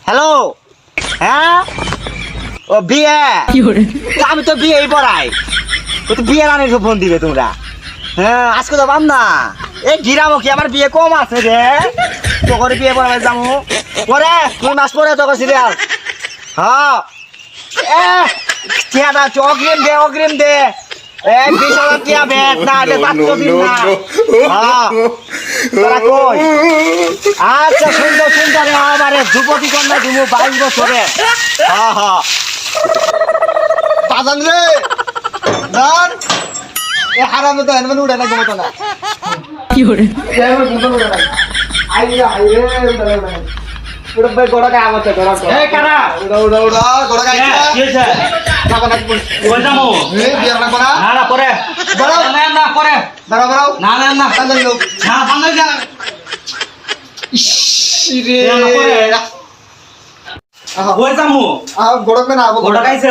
Hello, হ্যাঁ ও বিয়ে আমি তো বিয়েই পড়াই, ও তো বিয়ে রানির ফোন দিবে তোমরা। হ্যাঁ আজকে তো পাম না, এই গিরামো কি আমার বিয়ে কম আছে রে, তোর বিয়ে পড়াবে যাবো পরে 2 মাস পরে তোর সিরিয়াল। হ্যাঁ টিয়াটা অগ্রিম দে, অগ্রিম দে, 20,000 টিয়া বেদ না এটা পাঁচশো দিন না। হ্যাঁ তোরা কই? আচ্ছা সুন্দর সুন্দর আমারে যুবতী কন্যা তুমি 22 বছরে। হ্যাঁ হ্যাঁ বাজান রে দান এ হারামে তো এনমেন উড়ে না ঘুমতো না কি হরে আইরে আইরে উড়ে না উড়ে ভাই গোড়া কা আমতে গোড়া এই কারা উড়া গোড়া কা কি হইছে? খাবা না কই যামু? এ বিয়ার না করা না না পরে দাঁড়াও না না পরে দাঁড়াও দাঁড়াও না না না তান্দাই লোক না বান্ধব যা ইসরে কই যামু? গোড়া মে না গোটা খাইছে